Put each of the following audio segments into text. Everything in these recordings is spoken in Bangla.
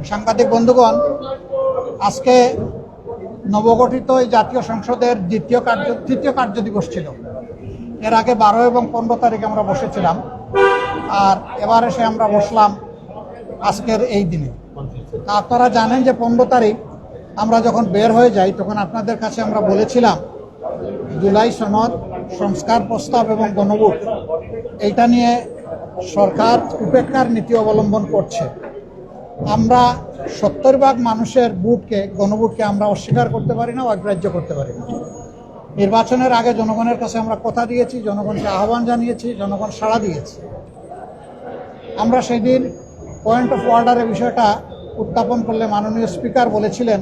সাংবাদিক বন্ধুগণ, আজকে নবগঠিত এই জাতীয় সংসদের তৃতীয় কার্যদিবস ছিল। এর আগে 12 এবং 15 তারিখ আমরা বসেছিলাম, আর এবার এসে আমরা বসলাম আজকের এই দিনে। আপনারা জানেন যে 15 তারিখ আমরা যখন বের হয়ে যাই তখন আপনাদের কাছে আমরা বলেছিলাম জুলাই সনদ, সংস্কার প্রস্তাব এবং গণভোট এইটা নিয়ে সরকার উপেক্ষার নীতি অবলম্বন করছে। আমরা 70% মানুষের গণভোটকে আমরা অস্বীকার করতে পারি না, অগ্রাহ্য করতে পারি না। নির্বাচনের আগে জনগণের কাছে আমরা কথা দিয়েছি, জনগণকে আহ্বান জানিয়েছি, জনগণ সাড়া দিয়েছে। আমরা সেদিন পয়েন্ট অফ অর্ডারের বিষয়টা উত্থাপন করলে মাননীয় স্পিকার বলেছিলেন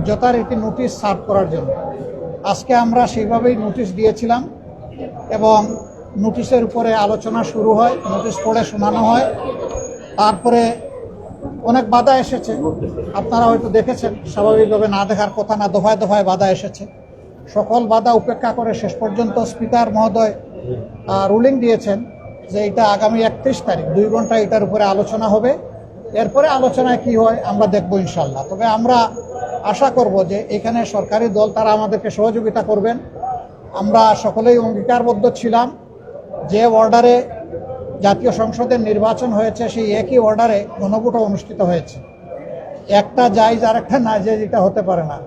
যথারীতি নোটিশ সার্ভ করার জন্য। আজকে আমরা সেইভাবেই নোটিশ দিয়েছিলাম এবং নোটিশের উপরে আলোচনা শুরু হয়, নোটিশ পড়ে শোনানো হয়। তারপরে অনেক বাধা এসেছে, আপনারা হয়তো দেখেছেন, স্বাভাবিকভাবে না দেখার কথা না, দফায় দফায় বাধা এসেছে। সকল বাধা উপেক্ষা করে শেষ পর্যন্ত স্পিকার মহোদয় রুলিং দিয়েছেন যে এটা আগামী 31 তারিখ 2 ঘন্টা এটার উপরে আলোচনা হবে। এরপরে আলোচনায় কি হয় আমরা দেখব ইনশাল্লাহ। তবে আমরা আশা করব যে এখানে সরকারি দল তারা আমাদেরকে সহযোগিতা করবেন। আমরা সকলেই অঙ্গীকারবদ্ধ ছিলাম যে অর্ডারে জাতীয় সংসদের নির্বাচন হয়েছে সেই একই অর্ডারে গণভোটও অনুষ্ঠিত হয়েছে। একটা জায়েজ আর একটা না জায়েজ এটা হতে পারে না।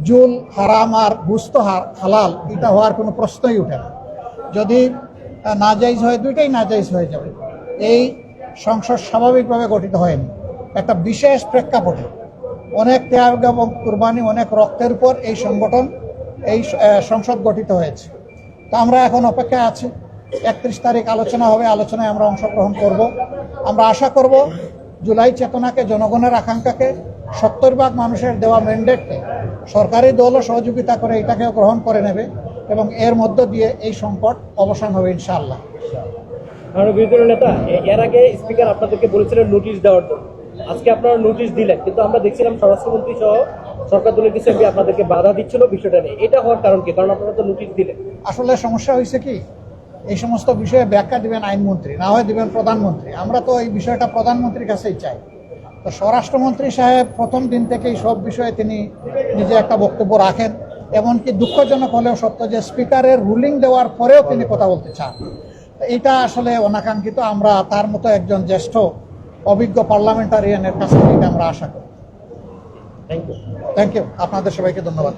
জুল হারাম আর গুস্ত হালাল এটা হওয়ার কোনো প্রশ্নই উঠে না। যদি নাজাইজ হয়, দুইটাই নাজাইজ হয়ে যাবে। এই সংসদ স্বাভাবিকভাবে গঠিত হয়নি, একটা বিশেষ প্রেক্ষাপটে অনেক ত্যাগ এবং কুরবানি, অনেক রক্তের উপর এই সংসদ গঠিত হয়েছে। তো আমরা এখন অপেক্ষায় আছি, 31 তারিখ আলোচনা হবে, আলোচনায় আমরা অংশগ্রহণ করব। আমরা আশা করব জুলাই চেতনাকে, জনগণের আকাঙ্ক্ষাকে, 70% মানুষের দেওয়া ম্যান্ডেটকে সরকারি দলও সহযোগিতা করে এটাকেও গ্রহণ করে নেবে এবং এর মধ্য দিয়ে এই সংকট অবসান হবে ইনশাআল্লাহ। বিরোধী দলের নেতা এর আগে স্পিকার আপনাদেরকে বলেছিলেন নোটিশ দেওয়ার জন্য, আজকে আপনারা নোটিশ দিলেন, কিন্তু আমরা দেখছিলাম স্বরাষ্ট্রমন্ত্রী সহ সরকার দলের কিছু এমপি আপনাদেরকে বাধা দিচ্ছিল বিষয়টা নিয়ে। এটা হওয়ার কারণ কি? কারণ আপনারা তো নোটিশ দিলেন। আসলে সমস্যা হয়েছে কি, এই সমস্ত বিষয়ে ব্যাখ্যা দিবেন আইনমন্ত্রী, না হয় দিবেন প্রধানমন্ত্রী। আমরা তো এই বিষয়টা প্রধানমন্ত্রীর কাছেই চাই। তো স্বরাষ্ট্রমন্ত্রী সাহেব প্রথম দিন থেকেই সব বিষয়ে তিনি নিজে একটা বক্তব্য রাখেন। এমনকি দুঃখজনক হলেও সত্য যে স্পিকারের রুলিং দেওয়ার পরেও তিনি কথা বলতে চান। এটা আসলে অনাকাঙ্ক্ষিত। আমরা তার মতো একজন জ্যেষ্ঠ অভিজ্ঞ পার্লামেন্টারিয়ানের কাছ থেকে আমরা আশা করি। Thank you. Thank you. আপনাদের সবাইকে ধন্যবাদ।